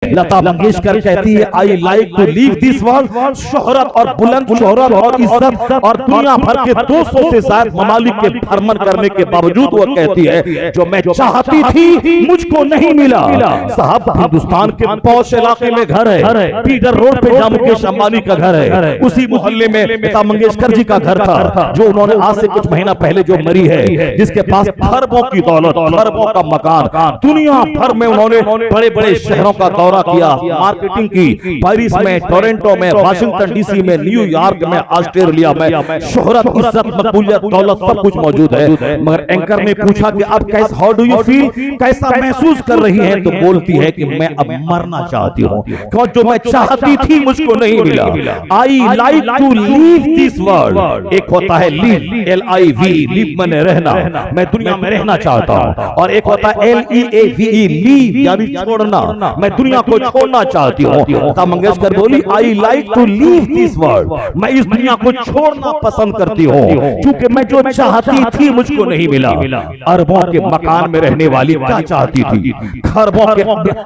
लता मंगेशकर कहती है I like to leave this world. शोहरत और बुलंद शोहरत और इज्जत और दुनिया भर के 200 से ज्यादा ममालिक के भ्रमण करने के बावजूद वो कहती है जो मैं चाहती थी मुझको नहीं मिला। साहब हिंदुस्तान के पौष इलाके में घर है, पीटर रोड पे जहां मुकेश अंबानी का घर है, उसी मोहल्ले में लता मंगेशकर जी का घर था जो उन्होंने आज से कुछ महीना पहले जो मरी है, जिसके पास खरबों की दौलत, खरबों का मकान, दुनिया भर में उन्होंने बड़े बड़े शहरों का दौरा किया, मार्केटिंग की, पेरिस में, टोरंटो में, वाशिंगटन डीसी में, न्यूयॉर्क में, ऑस्ट्रेलिया में, शोहरत, इज्जत, मकबूलियत, दौलत सब कुछ मौजूद है। मगर एंकर ने पूछा कि अब कैसा, हाउ डू यू फील, कैसा महसूस कर रही है, तो बोलती है कि मैं अब मरना चाहती हूँ, क्योंकि जो मैं चाहती थी मुझको नहीं मिला। I like to leave this world. एक होता है लीव, LIV, लीव माने रहना, मैं दुनिया में रहना चाहता हूँ, और एक होता है LEAVE, लीव यानी छोड़ना, मैं दुनिया को छोड़ना चाहती हूँ। लता मंगेशकर बोली I like to leave this world, मैं इस दुनिया को छोड़ना पसंद करती हूँ, क्योंकि मैं जो चाहती थी मुझको नहीं मिला। अरबों के मकान में रहने वाली क्या चाहती थी, खरबों के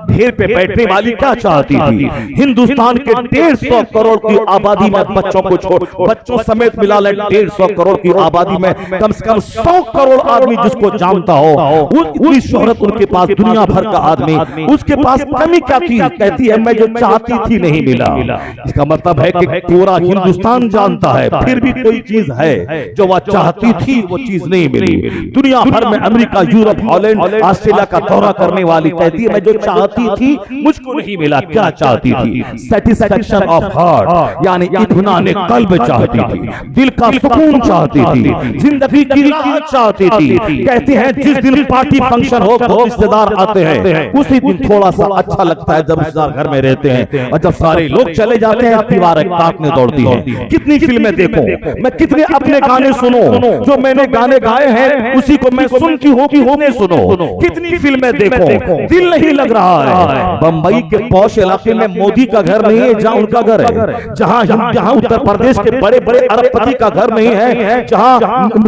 ढेर पे बैठने वाली क्या चाहती थी, हिंदुस्तान के 150 करोड़ की आबादी में बच्चों को छोड़, बच्चों समेत मिला ले 150 करोड़ की आबादी में कम से कम 100 करोड़ आदमी जिसको जानता हो, उतनी शोहरत उनके पास, दुनिया भर का आदमी, उसके पास कमी क्या थी, कहती है मैं जो चाहती थी नहीं मिला। इसका मतलब है कि पूरा हिंदुस्तान जानता है फिर भी कोई चीज है जो वह चाहती थी वो चीज नहीं मिली। दुनिया भर में अमेरिका, यूरोप, हॉलैंड, ऑस्ट्रेलिया का दौरा करने वाली कहती है मैं जो चाहती थी मुझको नहीं मिला। क्या चाहती थी? सेटिस्फैक्शन ऑफ हार्ट, यानी इत्मीनान कल्ब चाहती थी, दिल का सुकून चाहती थी, जिंदगी की राहत चाहती थी। कहती है जिस दिन पार्टी फंक्शन हो, रिश्तेदार आते हैं, उसी दिन थोड़ा सा अच्छा लगता है जब रिश्तेदार घर में रहते हैं, और जब सारे लोग चले जाते हैं दीवारें काटने दौड़ती हैं। कितनी फिल्में देखो, मैं कितने अपने गाने सुनो, जो मैंने गाने गाए हैं उसी को मैं सुनती हूँ कि होने सुनो। कितनी फिल्में देखो, दिल नहीं लग रहा है। बंबई के पौष इलाके में मोदी का घर नहीं है जहां उनका घर है, जहां उत्तर प्रदेश के बड़े बड़े अरबपति का घर नहीं है, जहां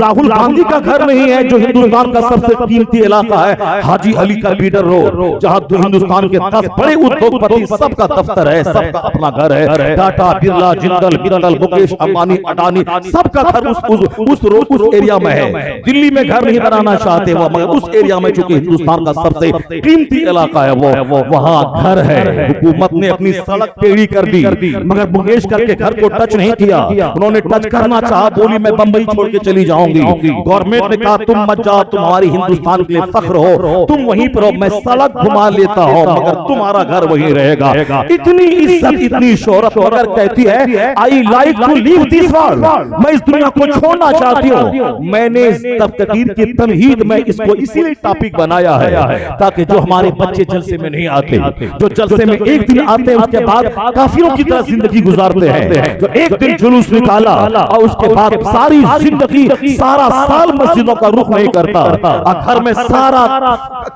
राहुल गांधी का घर नहीं है, जो हिंदुस्तान का सबसे कीमती इलाका है हाजी अली का पीटर रोड, जहां हिंदुस्तान के 10 बड़े उद्योगपति सबका दफ्तर है, सबका अपना घर है, टाटा, बिरला, जिंदल, मित्तल, मुकेश अंबानी, अडानी, सबका घर उस एरिया में है। दिल्ली में घर नहीं बनाना चाहते वो, मगर उस एरिया में चूंकि हिंदुस्तान का सबसे कीमती इलाका है वो वहां घर है। हुकूमत ने अपनी सड़क टेढ़ी कर दी, मगर मंगेशकर के घर को टच नहीं किया। उन्होंने टच करना चाहा, बोली मैं बंबई छोड़ के चली जाऊंगी। गवर्नमेंट ने कहा तुम मत जाओ, तुम हमारी हिंदुस्तान के लिए फख्र हो, तुम वहीं पर हो, मैं सड़क घुमा लेता हूं मगर तुम्हारा घर वहीं रहेगा। इतनी इज्जत, इतनी शोहरत, मगर कहती है I like to leave this world, मैं इस दुनिया को छोड़ना चाहती हूँ। मैंने तफकीर की तमहीद में इसको इसीलिए टॉपिक बनाया है ताकि जो हमारे बच्चे जलसे में नहीं आते, जो जलसे में एक दिन आते हैं उसके बाद काफिरों की तरह जिंदगी गुजारते हैं, जो एक दिन जुलूस निकाला और उसके बाद सारी जिंदगी, सारा साल मस्जिदों का रुख नहीं करता, और घर में सारा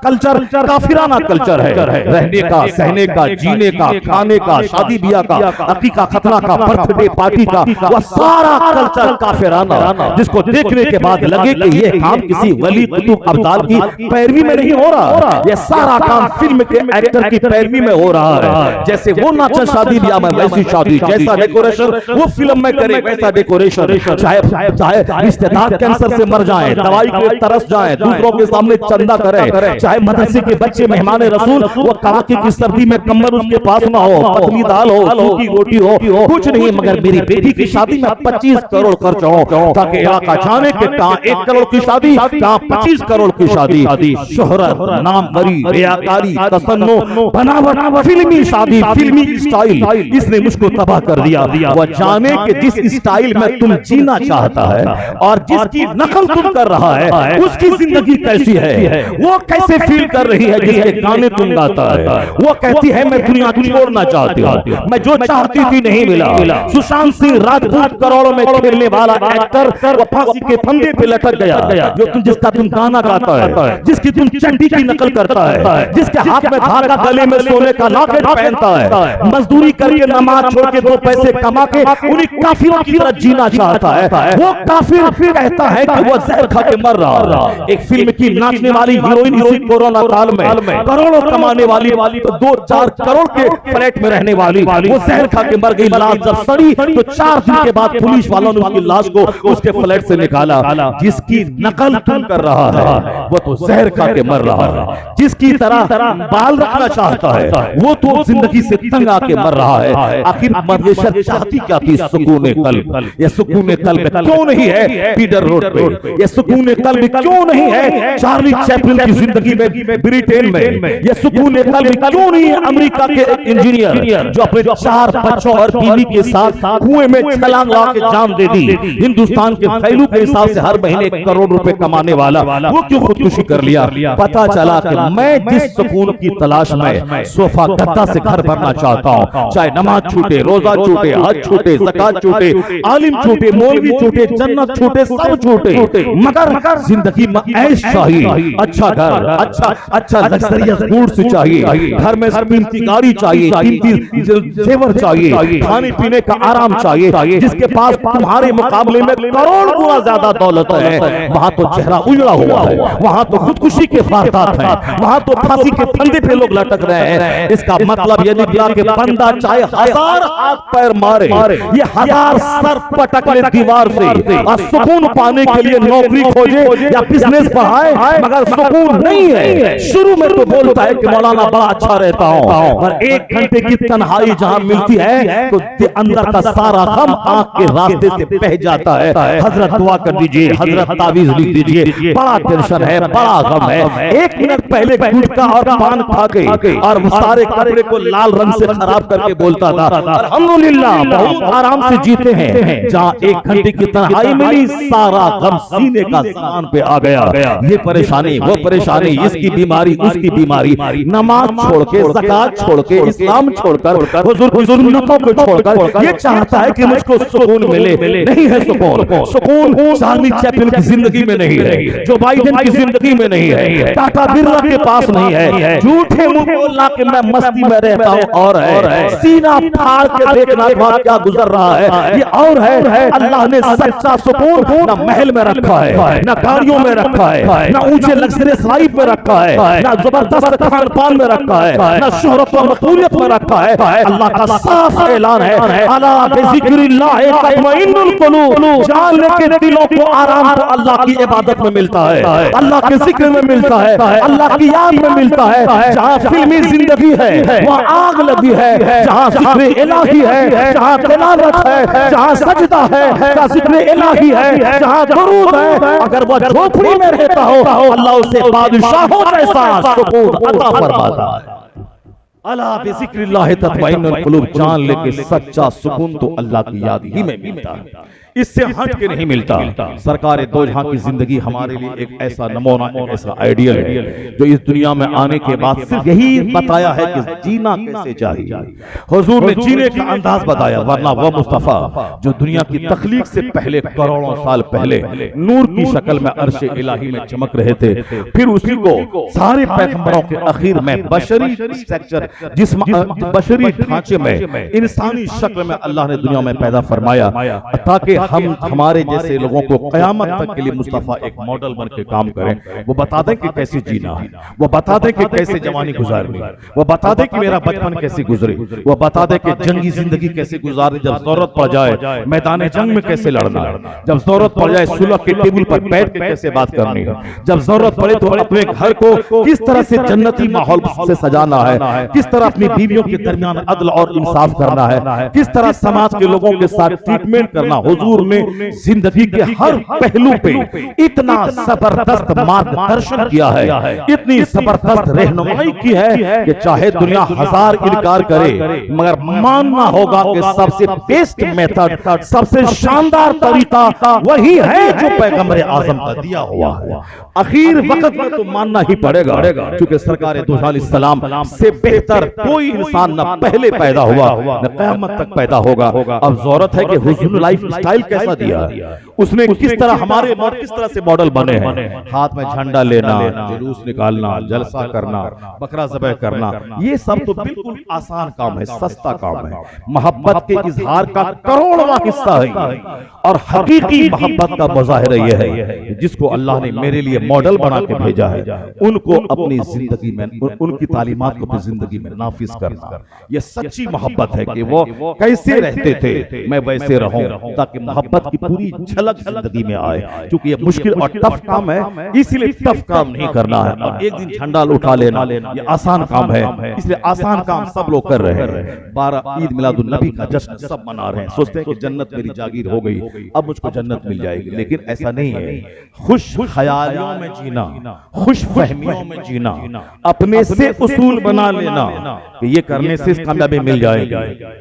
कल्चर काफिराना कल्चर है, रहने का, सहने का, जीने का, खाने का, शादी ब्याह का, अकीका, खतना का, बर्थडे पार्टी का, वह सारा कल्चर काफिराना, जिसको देखने के बाद लगे कि यह काम किसी वली कुतुब अब्दाल की पैरवी में नहीं हो रहा, यह सारा काम फिल्म के एक्टर की पैरवी में हो रहा है। जैसे वो नाचा शादी ब्याह में वैसी शादी, जैसा डेकोरेशन वो फिल्म में करे वैसा डेकोरेशन, चाहे रिश्तेदार कैंसर से मर जाएं, दवाई के तरस जाएं, दूसरों के सामने चंदा करें, चाहे मदरसे के बच्चे मेहमान रसूल वो कड़ाके की सर्दी में कम्बल उसके पास ना हो, पतली दाल हो, सूखी रोटी हो, कुछ नहीं, मगर मेरी बेटी की शादी में 25 करोड़ खर्च हो, ताकि इलाका जाने के कहां 1 करोड़ की शादी, कहां 25 करोड़ की शादी। शोहरत, नामवरी, रियाकारी, तसन्नो, बनावट, फिल्मी शादी, फिल्मी स्टाइल, इसने मुझको तबाह कर दिया। वह जाने के जिस स्टाइल में तुम जीना चाहता है और जिसकी नकल तुम कर रहा है उसकी जिंदगी कैसी है, वो कैसे फील कर रही है जिसके गाने तुम गाता है। वो कहती है मैं दुनिया छोड़ना चाहती हूँ, मैं जो चाहती थी नहीं मिला। सुशांत सिंह राजपूत करोड़ों में खेलने वाला एक्टर वो फांसी के फंदे पे लटक गया, जो जिसका तुम गाना गाता है, जिसकी तुम चड्डी की नकल करता है, जिसके हाथ में धागा, गले में सोने का लॉकेट पहनता है, मजदूरी करके नमाज छोड़ के 2 पैसे कमा के उन्हीं काफिरों की तरह जीना चाहता है। वो काफिर कहता है कि वो जहर खा के मर रहा है। एक फिल्म की नाचने वाली हीरोइन इसी कोरोना काल में करोड़ों कमाने वाली तो 2-4 करोड़ के फ्लैट में रहने वाली वो जहर खा के मर गई। लाश जब सड़ी तो 4 दिन के बाद पुलिस वालों ने उसकी लाश को उसके फ्लैट से निकाला। जिसकी नकल तुम कर रहा है वो तो जहर खा के मर रहा है। जिसकी तरह बाल रखना चाहता है वो तो जिंदगी से तंग आके मर रहा है। आखिर मवेशत चाहती क्या थी? सुकून कल्ब। ये सुकून कल्ब क्यों नहीं है पीटर रोड पे? ये सुकून कल्ब क्यों नहीं है चार्ली चैपलिन की जिंदगी में ब्रिटेन में? ये सुकून कल्ब क्यों नहीं है अमेरिका के एक इंजीनियर जो अपने 4 बच्चों और बीवी के साथ कुएं में छलांग लगा के जान दे दी? हिंदुस्तान के वैल्यू के हिसाब से हर महीने 1 करोड़ रुपए कमाने वाला वो क्यों खुदकुशी कर लिया? पता चला कि मैं जिस सुकून की तलाश में सोफा गद्दा से घर भरना चाहता हूं, चाहे नमाज छूटे, रोजा छूटे, हज छूटे, ज़कात छूटे, आलिम छूटे, मौलवी छूटे, जन्नत छूटे, सब छूटे, मगर जिंदगी में ऐश चाहिए। अच्छा घर, अच्छा लग्जरियस फूड्स चाहिए, घर में कीमती गाड़ी चाहिए, कीमती जेवर चाहिए, खाने पीने का आराम चाहिए। जिसके पास तुम्हारे मुकाबले में करोड़ गुना ज्यादा दौलत है वहां तो चेहरा उजड़ा हुआ है, वहां तो खुदकुशी के वारदात हैं, वहां तो फांसी के फंदे पे लोग लटक रहे हैं। इसका मतलब ये निकला कि बंदा चाहे 1000 हाथ पैर मारे, ये 1000 सर पटक ले दीवार से और सुकून पाने के लिए नौकरी खोजे या बिजनेस बढ़ाए, मगर सुकून नहीं है। शुरू में तो बोलता है कि मौलाना बड़ा अच्छा रहता हूं, पर 1 घंटे की तन्हाई जहां मिलती है तो अंदर का सारा गम आंख के रास्ते से बह जाता है। हजरत दुआ कर दीजिए, हजरत तावीज लिख दीजिए, बड़ा टेंशन है, बड़ा गम है। 1 मिनट पहले गुटखा और पान खा के और सारे कपड़े को लाल रंग से खराब करके बोलता था अल्हम्दुलिल्लाह बहुत आराम से जीते हैं। जहां 1 घंटे की तन्हाई मिली सारा गम सीने का सामान पे आ गया। ये परेशानी, वो परेशानी, इसकी बीमारी, उसकी बीमारी, नमाज छोड़ के, ज़कात छोड़ के, इस्लाम छोड़कर, हुजूर की सुन्नतों को छोड़कर ये चाहता है कि मुझको सुकून मिले। नहीं है सुकून चार्ली चैपलिन की जिंदगी में नहीं है, जो बाइडेन की जिंदगी में नहीं है, टाटा बिरला के पास नहीं है। झूठे मुंह बोलना कि मैं मस्ती में रहता हूं और है, सीना फाड़ के देखना क्या गुजर रहा है ये और है। अल्लाह ने सच्चा सुकून ना महल में रखा है, ना गाड़ियों में रखा है, ना ऊंचे लग्जरियस लाइफ में रखा है, ना जबरदस्त खान पान में रखा है, ना शोहरत और मकबूलियत में रखा है। अल्लाह का साफ ऐलान है अला बिज़िक्रिल्लाह तत्मइन्नुल कुलूब, जान लेके दिलों को आराम तो अल्लाह की इबादत में मिलता है, अल्लाह के जिक्र में मिलता है, अल्लाह की याद में मिलता है। जहां फिल्मी जिंदगी है वहां आग लगी है, जहां जिक्र इलाही है, जहां तिलावत है, जहां सजदा है, जहां जिक्र इलाही है, जहां दुरूद है, अगर वह झोपड़ी में रहता हो अल्लाह उसे बादशाहों जैसा सुकून अता फरमाता है। अला बिज़िक्रिल्लाह तत्मइन्नुल कुलूब, जान लेके सच्चा सुकून तो अल्लाह की याद ही में मिलता है, इससे हट के नहीं मिलता। सरकार दो जहां की जिंदगी हमारे लिए एक ऐसा नमूना, एक ऐसा आइडियल है जो इस दुनिया में आने के बाद सिर्फ यही बताया है कि जीना कैसे चाहिए। हुजूर ने जीने का अंदाज बताया, वरना वह मुस्तफा जो दुनिया की तख्लीक से पहले करोड़ों साल पहले नूर की शक्ल में अर्श इलाही में चमक रहे थे, फिर उसी को सारे पैगंबरों के आखिर में बशरी स्ट्रक्चर, बशरी ढांचे में, इंसानी शक्ल में अल्लाह ने दुनिया में पैदा फरमाया ताकि हम हमारे जैसे लोगों को कयामत तक के लिए मुस्तफा एक मॉडल बन के काम करें। वो बता दें कि कैसे जीना है, वो बता दें कि कैसे जवानी गुजारनी, वो बता दें कि मेरा बचपन कैसे गुजरे, वो बता दें कि जंगी जिंदगी कैसे गुजारनी, जब जरूरत पड़ जाए मैदान जंग में कैसे लड़ना, जब जरूरत पड़ जाए सुलह के टेबल पर बैठ के कैसे बात करनी है, जब जरूरत पड़े तो अपने घर को किस तरह से जन्नती माहौल से सजाना है, किस तरह अपनी बीवियों के दरमियान अदल और इंसाफ करना है, किस तरह समाज के लोगों के साथ ट्रीटमेंट करना। हुजूर ने जिंदगी के हर पहलू पे इतना जबरदस्त मार्गदर्शन किया है, इतनी जबरदस्त रहनुमाई की है कि चाहे दुनिया 1000 इनकार करे मगर मानना होगा कि सबसे बेस्ट मेथड, सबसे शानदार तरीका वही है जो पैगंबर आजम का दिया हुआ है। आखिर वक्त में तो मानना ही पड़ेगा, क्योंकि सरकार दो अलैहिस्सलाम से बेहतर कोई इंसान न पहले पैदा हुआ न क़यामत तक पैदा होगा। अब जरूरत है कि हुस्न लाइफ स्टाइल स्टाइल कैसा दिया, उसने किस तरह हमारे किस तरह से मॉडल बने हैं। हाथ में झंडा लेना, जुलूस निकालना, जलसा करना, बकरा ज़बह करना, ये सब तो बिल्कुल आसान काम है, सस्ता काम है। मोहब्बत के इजहार का करोड़वां हिस्सा है और हकीकी मोहब्बत का मुजाहिरा यह है जिसको अल्लाह ने मेरे लिए मॉडल बना के भेजा है, उनको अपनी जिंदगी में, उनकी तालीमात को अपनी जिंदगी में नाफिज करना। यह सच्ची मोहब्बत है कि वो कैसे रहते थे मैं वैसे रहूं, ताकि मोहब्बत की पूरी झलक जिंदगी में आए। क्योंकि ये मुश्किल और टफ काम है, इसलिए टफ काम नहीं करना है। और एक दिन झंडा उठा लेना ये आसान काम है, इसलिए आसान काम सब लोग कर रहे हैं। 12 ईद मिलादुन नबी का जश्न सब मना रहे हैं, सोचते हैं कि जन्नत मेरी जागीर हो गई, अब मुझको जन्नत मिल जाएगी। लेकिन ऐसा नहीं है। खुश ख्यालों में जीना, खुश फहमियों में जीना, अपने से उसूल बना लेना कि ये करने से कामयाबी मिल जाएगी,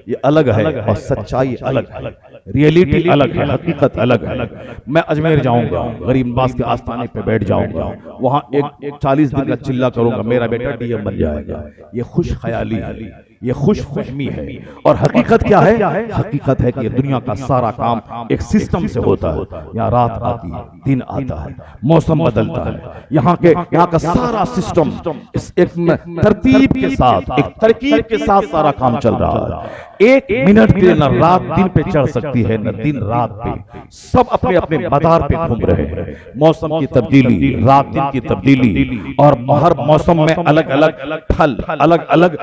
ये अलग है। और सच्चाई अलग है, रियलिटी अलग है, हकीकत अलग है। मैं अजमेर जाऊंगा, गरीब नवाज के आस्थाने पे बैठ जाऊंगा, वहां एक 40 दिन का चिल्ला करूंगा, मेरा बेटा डीएम बन जाएगा। ये खुश ख्याली है, ये खुश फहमी है। और हकीकत क्या है? हकीकत है कि दुनिया का सारा काम एक सिस्टम से होता है। यहाँ रात आती है, दिन आता है, मौसम बदलता है, यहाँ का सारा सिस्टम एक तरतीब के साथ, एक तरकीब के साथ सारा काम चल रहा है। एक मिनट के लिए न रात दिन पे चढ़ सकती है, न दिन रात पे, सब अपने अपने मदार पे घूम रहे हैं। मौसम की तब्दीली, रात दिन की तब्दीली, और हर मौसम में अलग अलग फल, अलग अलग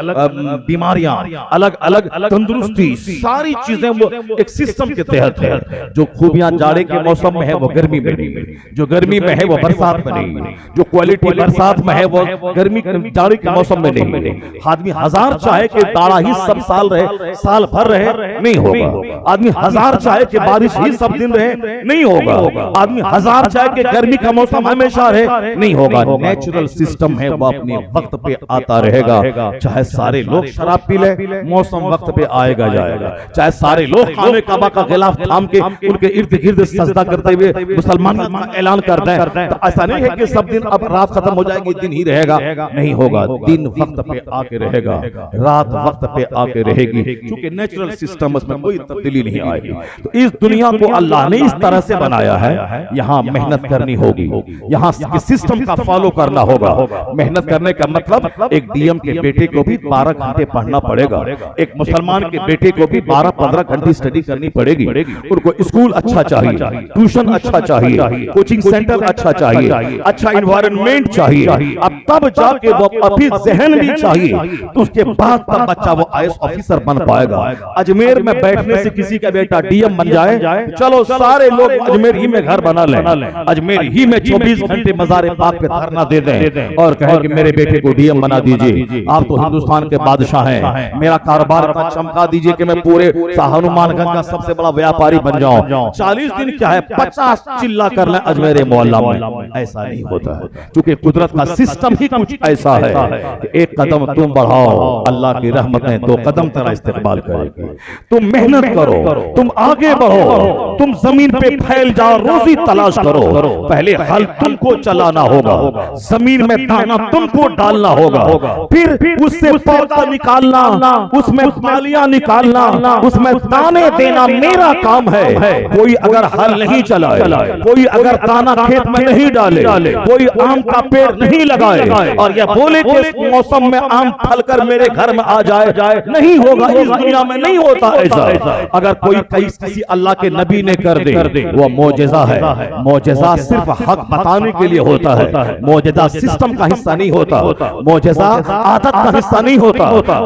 बीमारियां, अलग अलग तंदुरुस्ती, सारी चीजें वो एक सिस्टम के तहत है। जो खूबियां जाड़े के मौसम में है वो गर्मी में नहीं, जो गर्मी में है वो बरसात में नहीं, जो क्वालिटी बरसात में है वो गर्मी जाड़े के मौसम में नहीं। आदमी हजार चाहे कि दाढ़ा ही सब साल रहे, साल भर रहे, नहीं होगा। आदमी हजार चाहे कि बारिश ही सब दिन रहे, नहीं होगा। आदमी हजार चाहे कि गर्मी का मौसम हमेशा रहे, नहीं होगा। नेचुरल सिस्टम है, वो अपने वक्त पे आता रहेगा। चाहे सारे लोग शराब पी ले, मौसम वक्त पे आएगा जाएगा। चाहे सारे लोग खाने काबा का गिलाफ थाम के उनके इर्द गिर्द सजदा करते हुए मुसलमान का ऐलान कर दें, तो ऐसा नहीं है कि सब दिन अब रात खत्म हो जाएगी, दिन ही रहेगा, नहीं होगा। दिन वक्त पे आके रहेगा, रात वक्त पे आके रहेगी, क्योंकि नेचुरल सिस्टम उसमें कोई तब्दीली नहीं आएगी। तो इस दुनिया को अल्लाह ने इस तरह से बनाया है, यहाँ मेहनत करनी होगी, यहाँ सिस्टम का फॉलो करना होगा। मेहनत करने का मतलब एक डीएम के बेटे को भी 12 घंटे पढ़ना पड़ेगा, एक मुसलमान के बेटे को भी 12-15 घंटे स्टडी करनी पड़ेगी। उनको स्कूल अच्छा चाहिए, ट्यूशन अच्छा चाहिए, कोचिंग सेंटर अच्छा चाहिए, अच्छा एनवायरनमेंट चाहिए, अब तब जाके वो अभी जहन भी चाहिए, तो उसके बाद तब बच्चा वो आईएएस ऑफिसर बन पाएगा। अजमेर में बैठने से किसी का बेटा डीएम बन जाए, चलो सारे लोग अजमेर ही में घर बना लें, अजमेर ही में 24 घंटे मज़ार पाक पे धरना दे दें और कहें कि मेरे बेटे को डीएम बना दीजिए, आप तो हिंदुस्तान के बादशाह हैं, मेरा कारोबार इतना चमका दीजिए कि मैं पूरे हनुमानगंज का सबसे बड़ा व्यापारी बन जाऊं। 40 दिन क्या है, 50 चिल्ला कर लें अजमेर मोहल्ला में। ऐसा नहीं होता है, क्योंकि कुदरत का सिस्टम ही कुछ ऐसा है कि एक कदम तुम बढ़ाओ, अल्लाह की रहमतें 2 कदम तेरा इस्तेमाल करेगी। तुम मेहनत करो, तुम आगे बढ़ो, तुम जमीन पे फैल जाओ, रोजी तलाश करो। पहले हल तुमको चलाना होगा, जमीन में दाना तुमको डालना होगा, फिर उससे पौधा निकालना, उसमें फलियां निकालना, उसमें दाने देना मेरा काम है। कोई अगर हल नहीं चलाए, कोई अगर दाना खेत में नहीं डाले, कोई आम का पेड़ नहीं लगाए और यह बोले कि इस मौसम में आम फलकर मेरे घर में आ जाए, नहीं होगा। इस दुनिया में नहीं होता ऐसा। अगर कोई किसी अल्लाह के नबी ने कर दे, वो मौजज़ा है। मौजज़ा सिर्फ हक बताने के लिए होता है, मौजज़ा सिस्टम का हिस्सा नहीं होता, मौजज़ा आदत का हिस्सा नहीं होता।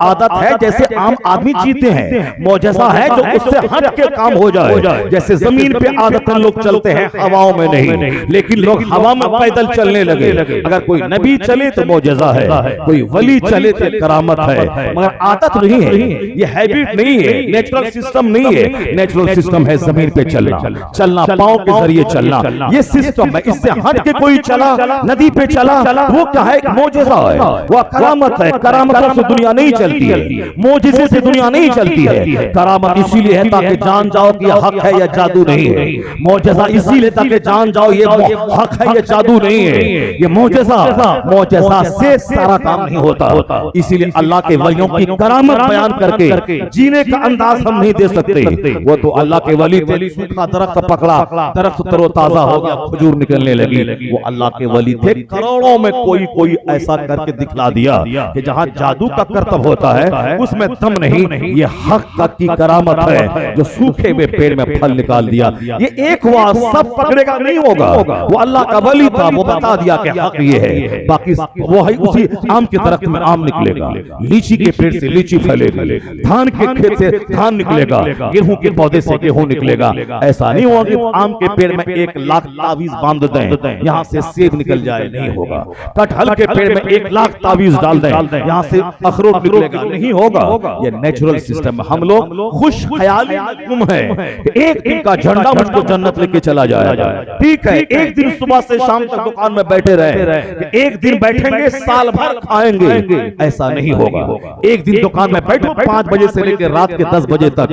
आदत है जैसे आम आदमी जीते हैं, मौजज़ा है जो उससे हट के काम हो जाए। जैसे जमीन पे आदतन लोग चलते हैं, हवाओं में नहीं, लेकिन लोग हवा में पैदल चलने लगे। अगर कोई नबी चले तो मौजज़ा है, कोई वली चले तो करामत है, मगर आदत नहीं है, ये हैबिट नहीं है, नेचुरल सिस्टम नहीं है। नेचुरल सिस्टम है जमीन पे चलना, पांव के जरिए चलना, ये सिस्टम है। इससे हट के कोई चला, नदी पे चला, वो क्या है? मौजज़ा है, वो करामत है। करामतों से दुनिया नहीं चलती है, मोजिजे से दुनिया नहीं चलती है। करामत इसीलिए है ताकि जान जाओ कि हक है या जादू नहीं है। मोजिजा इसीलिए ताकि जान जाओ ये हक है या जादू नहीं है। ये मोजिजा से सारा काम नहीं होता। इसीलिए अल्लाह के वलियों की करामत बयान करके जीने का अंदाज हम नहीं दे सकते। वो तो अल्लाह के वली थे, सूखा दरख्त पकड़ा, दरख्त तरोताजा हो गया, खजूर निकलने लगी। वो अल्लाह के वली थे। करोड़ों में कोई ऐसा करके दिखला दिया कि जहां जादू का करतब होता है उसमें दम नहीं। ये हक की करामत है जो सूखे हुए पेड़ में फल निकाल दिया। ये एक हुआ, सब पकड़ेगा नहीं होगा। वो अल्लाह का वली था, वो बता दिया कि हक ये है। बाकी वो है उसी आम के दरख्त में आम निकलेगा, लीची के पेड़ से लीची फलेगी, धान के खेत से धान निकलेगा, गेहूं के पौधे से गेहूं निकलेगा। ऐसा नहीं होगा कि आम के पेड़ में 1 लाख तावीज बांध दें यहां से सेब निकल जाए, नहीं होगा। कटहल के पेड़ में 1 लाख तावीज डाल दें यहां से अखरोट निकलेगा, नहीं होगा। ये नेचुरल सिस्टम। हम लोग खुश ख्याली में गुम है। एक दिन का झंडा मुझको जन्नत लेके चला जाएगा, ठीक है। एक दिन सुबह से शाम तक दुकान में बैठे रहे, एक दिन बैठेंगे साल भर खाएंगे, ऐसा नहीं होगा। एक दिन दुकान में बैठो 5 बजे से लेकर रात के 10 बजे तक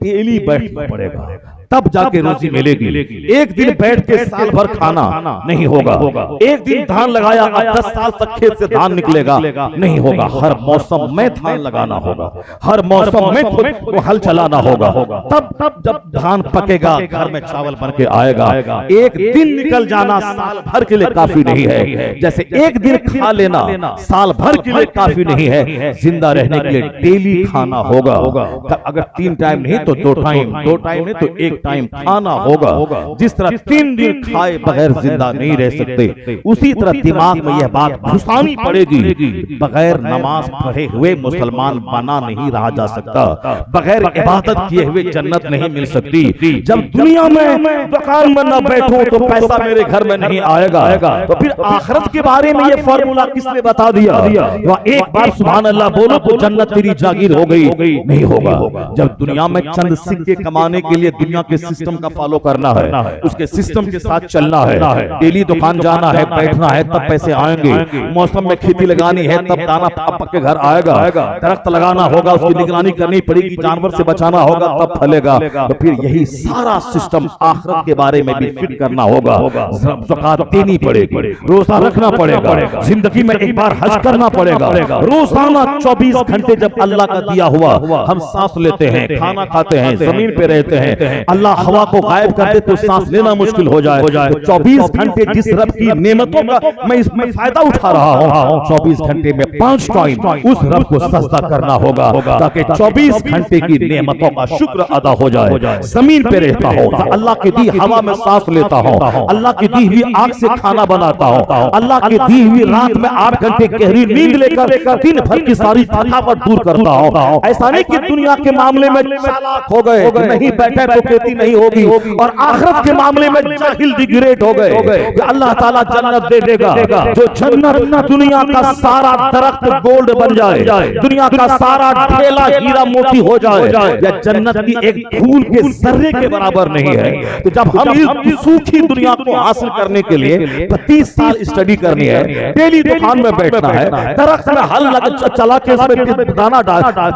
डेली बैठना पड़ेगा, तब जाके रोजी मिलेगी। एक दिन बैठ के साल भर खाना नहीं होगा। एक दिन धान लगाया, 10 साल तक खेत से धान निकलेगा, नहीं होगा। हर मौसम में धान लगाना होगा, हर मौसम में खुद को हल चलाना होगा। तब जब धान पकेगा घर में चावल बन के आएगा। एक दिन निकल जाना साल भर के लिए काफी नहीं है। जैसे एक दिन खा लेना साल भर के लिए काफी नहीं है। जिंदा रहने के लिए डेली खाना होगा। अगर 3 टाइम नहीं तो 2 टाइम, 2 टाइम नहीं तो 1 टाइम खाना होगा। जिस तरह 3 दिन खाए बगैर जिंदा नहीं रह सकते, उसी तरह दिमाग में यह बात घुसानी पड़ेगी, बगैर नमाज पढ़े हुए मुसलमान बना नहीं रहा जा सकता, बगैर इबादत किए हुए जन्नत नहीं मिल सकती। जब दुनिया में दुकान में न बैठूं तो पैसा मेरे घर में नहीं आएगा, तो फिर आखिरत के बारे में यह फॉर्मूला किसने बता दिया? एक बार सुभान अल्लाह बोलो तो जन्नत तेरी जागीर हो गई, नहीं होगा। जब दुनिया में चंद सिक्के कमाने के लिए दुनिया के सिस्टम का फॉलो करना है, उसके सिस्टम के साथ चलना है, डेली दुकान जाना है, बैठना है, तब पैसे आएंगे। मौसम में खेती लगानी है, तब दाना पक के घर आएगा। दरख्त लगाना होगा, उसकी निगरानी करनी पड़ेगी, जानवर से बचाना होगा, तब फलेगा। तो फिर यही सारा सिस्टम आखिरत के बारे में भी फिट करना होगा। ज़कात देनी पड़ेगी, रोजा रखना पड़ेगा, जिंदगी में एक बार हज करना पड़ेगा। रोजाना 24 घंटे जब अल्लाह का दिया हुआ हम सांस लेते हैं, खाना खाते हैं, जमीन पे रहते हैं, अल्लाह हवा को गायब कर दे तो सांस लेना मुश्किल हो जाए। तो 24 घंटे जिस रब की नेमतों का मैं इसमें फायदा उठा रहा हूं, 24 घंटे में 5 टाइम उस रब को सजदा करना होगा, ताकि 24 घंटे की नेमतों का शुक्र अदा हो जाए। जमीन पे रहता हूं, अल्लाह की दी हवा में सांस लेता हूं, अल्लाह की दी हुई आग से खाना बनाता हूं, अल्लाह की दी हुई रात में 8 घंटे गहरी नींद लेकर दिन भर की सारी थकावट दूर करता हूं। ऐसा नहीं कि दुनिया के मामले में चालाक हो गए, नहीं बैठे तो खेती नहीं होगी, और आखिरत के मामले में जाहिल डिग्रेड हो गए कि अल्लाह ताला जन्नत दे देगा। जो जन्नत दुनिया का सारा दरख्त गोल्ड बन जाए, दुनिया का सारा ढेला हीरा मोती हो जाए, या जन्नत की एक धूल के जर्रे के बराबर नहीं है। तो जब हम इस सूखी दुनिया को हासिल करने के लिए 30 साल स्टडी करनी है, डेली दुकान में बैठना है, दरख्त में हल चला के उसमें दाना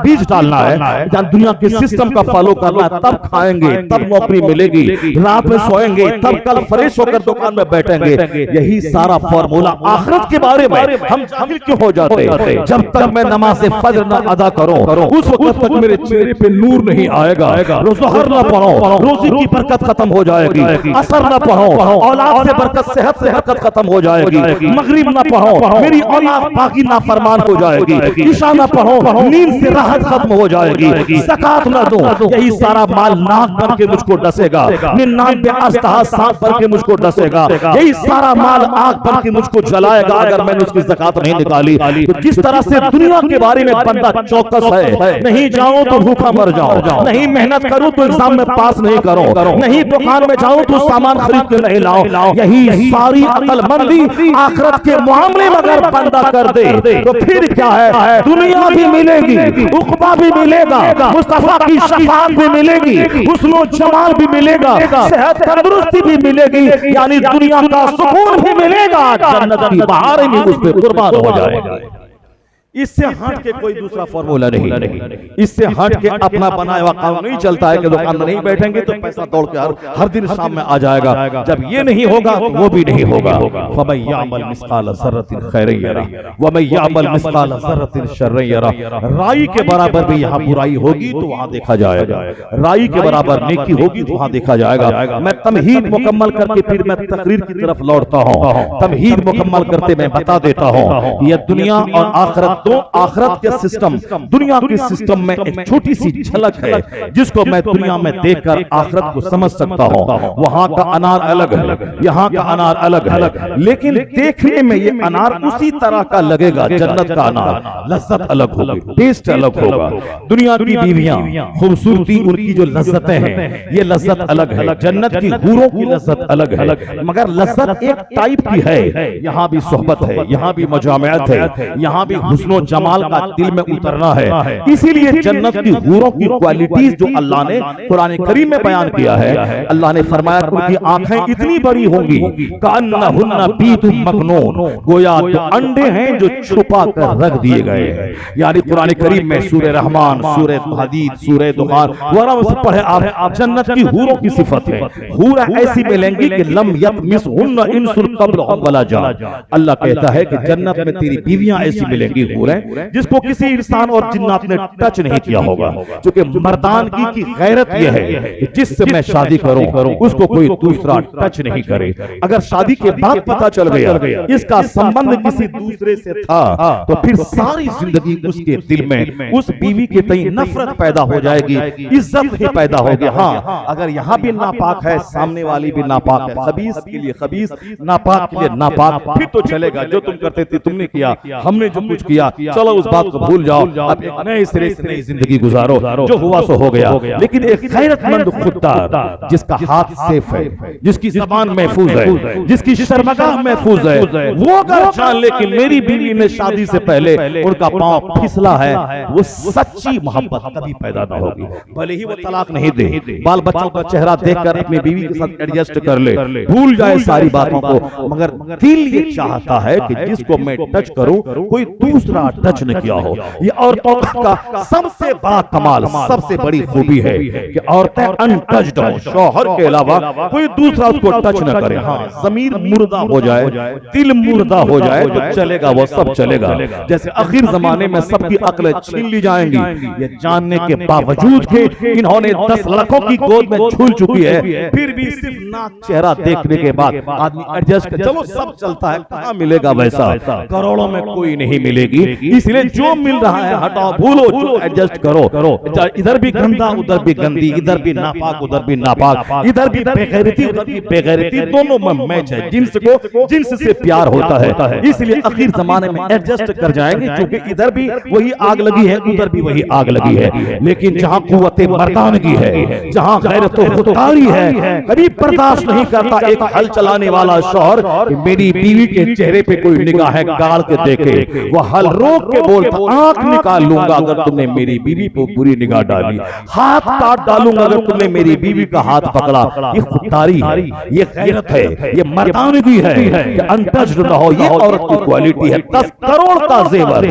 बीज डालना है, दुनिया के सिस्टम का फॉलो करना है, तब खाएंगे, तब नौकरी मिलेगी, रात में सोएंगे, तब कल फ्रेश होकर दुकान में बैठेंगे। यही सारा फॉर्मूला आखिरत के बारे में हम जाहिल क्यों हो जाते? जब तक मैं नमाज़े फज्र न अदा करूं, उस वक्त तक मेरे चेहरे पे नूर नहीं आएगा। ज़ोहर न पढ़ो, रोजी की बरकत खत्म हो जाएगी। असर न पढ़ो, औलाद से बरकत, सेहत से बरकत खत्म हो जाएगी। मगरिब न पढ़ो, मेरी औलाद बाकी नाफरमान हो जाएगी। इशा न पढ़ो, नींद से राहत खत्म हो जाएगी। ज़कात न दो, यही सारा माल नाक बन के मुझको डसेगा, 99 अस्तहा सांप बन के मुझको डसेगा, यही सारा माल आग बन के मुझको जलाएगा अगर मैंने उसकी ज़कात नहीं निकाली। तो जिस तरह से दुनिया के बारे में बंदा चौकस है, नहीं जाऊं तो भूखा मर जाऊं, नहीं मेहनत करूं तो एग्जाम में पास नहीं करो, नहीं दुकान में जाऊं तो सामान खरीद के नहीं लाओ, यही सारी अक्लमंदी आखिरत के मामले में अगर बंदा कर दे तो फिर क्या है? दुनिया भी मिलेगी, उक़बा भी मिलेगा, मुस्तफा की शफाअत भी मिलेगी, हुस्न जमाल भी मिलेगा, सेहत तंदुरुस्ती भी मिलेगी, यानी दुनिया का सुकून भी मिलेगा, जन्नत की बहारें भी उस पे कुर्बान हो जाएगी। इससे हट के कोई दूसरा फॉर्मूला नहीं, इससे हट के अपना बनाया हुआ कानून नहीं चलता है कि दुकान में नहीं बैठेंगे तो पैसा दौड़ के हर दिन शाम में आ जाएगा। जब ये नहीं होगा तो वो भी नहीं होगा। फमन यअमल मिस्काल ज़र्रतिन खैरन यरा व मन यअमल मिस्काल ज़र्रतिन शर्रन यरा। राई के बराबर भी यहाँ बुराई होगी तो वहां देखा जाएगा, राई के बराबर नेकी होगी तो वहां देखा जाएगा। मैं तमहीद मुकम्मल करके फिर मैं तकरीर की तरफ लौटता हूँ। तमहीद मुकम्मल करते मैं बता देता हूँ, यह दुनिया और आखिरत तो आखिरत के सिस्टम, दुनिया के सिस्टम में एक छोटी सी झलक है जिसको मैं दुनिया में देखकर आखिरत को समझ सकता हूँ। वहां का अनार अलग है, यहाँ का अनार अलग है, लेकिन देखने में ये अनार उसी तरह का लगेगा। जन्नत का अनार, लज्जत अलग होगी, टेस्ट अलग होगा। दुनिया की बीवियां, खूबसूरती, उनकी जो लज्जतें हैं ये लज्जत अलग है। जन्नत की हूरों की लज्जत अलग है, मगर लज्जत एक टाइप की है। यहाँ भी सोहबत है, यहाँ भी मजामियत है, यहाँ भी हुस्न जमाल का दिल में उतरना है। इसीलिए जन्नत की हूरों की क्वालिटीज जो अल्लाह ने कुरान करीम में बयान किया है, अल्लाह ने फरमाया उनकी आंखें इतनी बड़ी होंगी कअन्नहुन्ना बीतुम मकनून, गोया तो अंडे हैं जो छुपा कर रख दिए गए हैं। यानी कुरान करीम में सूरह रहमान, सूरह हदीद, सूरह दुखान वगैरह से पढ़े आप, जन्नत की हूरों की सिफत है। हूरें ऐसी मिलेंगी कि लम यतमिसहुन्ना इंसुन क़ब्लहुम वला जान। अल्लाह कहता है कि जन्नत में तेरी बीवियां ऐसी मिलेंगी जिसको किसी इंसान और जिन्नात ने टच नहीं किया होगा। क्योंकि मर्दानगी की गैरत यह है कि जिससे मैं शादी करूं उसको कोई दूसरा टच नहीं करे। अगर शादी के बाद पता चल गया इसका संबंध किसी दूसरे से था तो फिर सारी जिंदगी उसके दिल में उस बीवी के तई नफरत पैदा हो जाएगी, इज्जत ही पैदा होगी। हाँ, अगर यहाँ भी नापाक है, सामने वाली भी नापाक है, खबीस के लिए खबीस, नापाक के लिए नापाक, फिर तो चलेगा। जो तुम करते थे तुमने किया, हमने जो कुछ किया, चलो उस बात को भूल जाओ, अब एक नए सिरे से नई जिंदगी गुजारो, जो हुआ सो हो गया। लेकिन एक गैरतमंद खुददार जिसका हाथ सेफ है, जिसकी ज़बान महफूज है, जिसकी शर्मगाह महफूज है, वो अगर जान ले कि मेरी बीवी ने शादी से पहले उनका पांव फिसला है, वो सच्ची मोहब्बत कभी पैदा ना होगी। भले ही वो तलाक नहीं दे, बाल बच्चों का चेहरा देखकर अपनी बीवी के साथ एडजस्ट कर ले, भूल जाए सारी बातों को, मगर दिल ये चाहता है कि जिसको मैं टच करूं कोई दूसरा टच न किया हो। ये औरतों का सबसे बड़ा कमाल, सबसे बड़ी खूबी है कि औरतें अनटच्ड हो, शौहर के अलावा कोई दूसरा उसको टच न करे। हाँ, ज़मीर मुर्दा हो जाए, दिल मुर्दा हो जाए, जो चलेगा वो सब चलेगा। जैसे आखिर जमाने में सबकी अक्लें छीन ली जाएंगी, ये जानने के बावजूद कि इन्होंने 10 लड़कों की गोद में झूल चुकी है, फिर भी सिर्फ नाक चेहरा देखने के बाद आदमी एडजस्ट कर, चलो सब चलता है, कहां मिलेगा वैसा, करोड़ों में कोई नहीं मिलेगी। इसलिए जो मिल रहा है हटाओ, भूलो, जो एडजस्ट करो। इधर भी गंदा, उधर भी गंदी, इधर भी नापाक, उधर भी नापाक, इधर भी बेगैरती, उधर भी बेगैरती, दोनों में मैच है। जिन्स को जिन्स से प्यार होता है, इसलिए आखिर जमाने में एडजस्ट कर जाएंगे, क्योंकि इधर भी वही आग लगी है, उधर भी वही आग लगी है। लेकिन जहां कुव्वते मर्दानगी है, जहां गैरत व खुदकारी है, कभी बर्दाश्त नहीं करता एक हल चलाने वाला शौहर मेरी बीवी के चेहरे पे कोई निगाह गाड़ के देखे, वो हल रोक के बोलता, आंख निकाल लूंगा अगर तुमने मेरी बीवी को बुरी निगाह डाली, हाथ काट डालूंगा अगर तुमने मेरी बीवी का हाथ पकड़ा। ये खुददारी है, ये गैरत है, ये मर्दानगी है कि अनटच्ड न हो। ये औरत की क्वालिटी है। 10 करोड़ का जेवर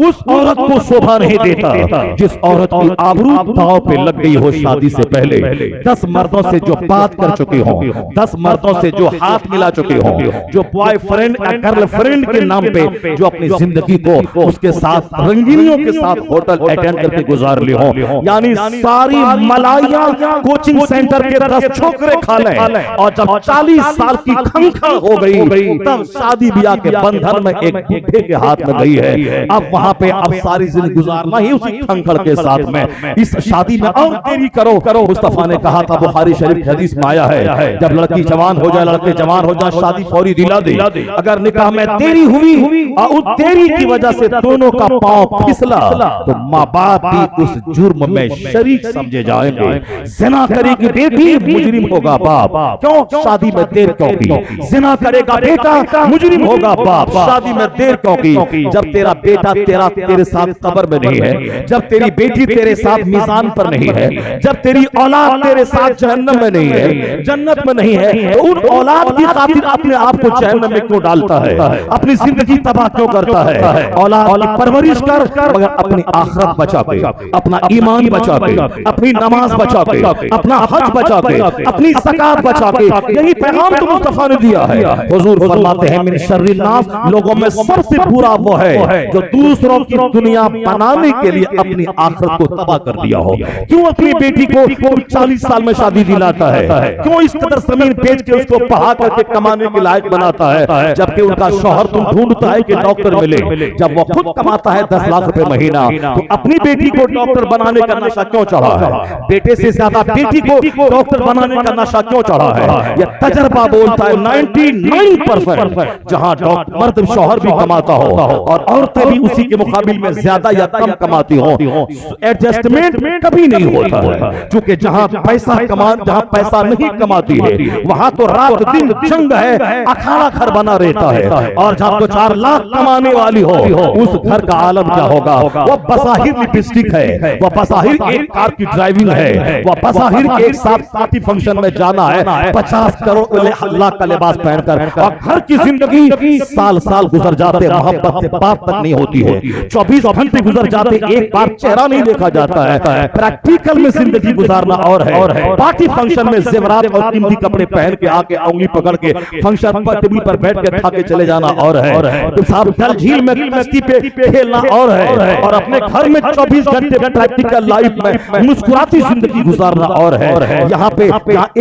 उस औरत को शोभा नहीं देता जिस औरत की आबरू दांव पे लग गई हो शादी से पहले, 10 मर्दों से जो बात कर चुकी हो, 10 मर्दों से जो हाथ मिला चुके हो, जो बॉयफ्रेंड या गर्लफ्रेंड के नाम पे जो अपनी जिंदगी को उसके साथ रंगीनियों के साथ होटल अटेंड करके गुजार ली हो। यानी सारी मलाइयां कोचिंग सेंटर के 10 छोकरे खा लें, और जब 40 साल की खंखड़ हो गई तब शादी ब्याह के बंधन में एक बूढ़े के हाथ में गई है। अब वहां पे अब सारी जिंदगी गुजारना ही उसी खंखड़ के साथ में। इस शादी में और देरी करो। मुस्तफा ने कहा था, बुखारी शरीफ हदीस में आया है, जब लड़की जवान हो जाए, लड़के जवान हो जाए, शादी फौरी दिला दे। अगर निकाह में देरी हुई और उस देरी की वजह से दोनों का पांव फिसला तो माँ बाप भी उस जुर्म में शरीक समझे जाएंगे। ज़िना करेगी बेटी, मुजरिम होगा बाप। क्यों शादी में देर क्यों की? ज़िना करेगा बेटा, मुजरिम होगा बाप। शादी में देर क्यों की? जब तेरा बेटा तेरे साथ कब्र में नहीं है, जब तेरी बेटी तेरे साथ मीज़ान पर नहीं है, जब तेरी औलाद तेरे साथ जहन्नम में नहीं है, जन्नत में नहीं है, तो उन औलाद की खातिर अपने आप को जहन्नम में क्यों डालता है? अपनी जिंदगी तबाह क्यों करता है? औलाद की परवरिश कर, मगर अपनी आखिरत बचा के, अपना ईमान बचा के, अपनी नमाज बचा के, अपना हज बचा के, अपनी ज़कात बचा के। यही पैगाम तो मुस्तफा ने दिया है। हुजूर फरमाते हैं मिन शर्रिन नास, लोगों में सबसे बुरा वो है जो दूसरों की दुनिया बनाने के लिए अपनी आखिरत को तबाह कर दिया हो। क्यों अपनी बेटी को 40 साल में शादी दिलाता है? क्यों इस कदर जमीन बेच के उसको पढ़ा करके कमाने के लायक बनाता है, जबकि उनका शौहर तुम ढूंढता है कि डॉक्टर मिले, जब वो खुद कमाता है 10 लाख रुपए महीना। तो अपनी बेटी को डॉक्टर बनाने का नशा क्यों चढ़ा है? बेटे से ज्यादा बेटी को डॉक्टर बनाने का नशा क्यों चढ़ा है? यह तजर्बा बोलता है 99% जहां मर्द शौहर भी कमाता हो और औरतें भी उसी के मुकाबिल में ज्यादा या कम कमाती हो, एडजस्टमेंट कभी नहीं होता है। क्योंकि जहां पैसा नहीं कमाती है वहां तो रात दिन जंग है, अखाड़ा घर बना रहता है। और जहां तो 4 लाख कमाने वाली हो उस घर का आलम क्या होगा? वो बसाहिर लिपस्टिक है, वो बसाहिर एक कार की ड्राइविंग है, वो बसाहिर एक साथ पार्टी फंक्शन में जाना है 50 करोड़ लाख का लिबास पहनकर, और घर की जिंदगी साल गुजर जाते, मोहब्बत से बात तक नहीं होती है, 24 घंटे गुजर जाते, एक बार चेहरा नहीं देखा जाता है। प्रैक्टिकल में जिंदगी गुजारना और है, पार्टी फंक्शन में जेवरात और कीमती कपड़े पहन के आके उंगली पकड़ के फंक्शन पर टेबल पर बैठ के खा के चले जाना और है। तो साहब डल झील में कश्ती पे खेलना और है, और अपने घर में 24 घंटे प्रैक्टिकल लाइफ में मुस्कुराती जिंदगी गुजारना और है। यहाँ पे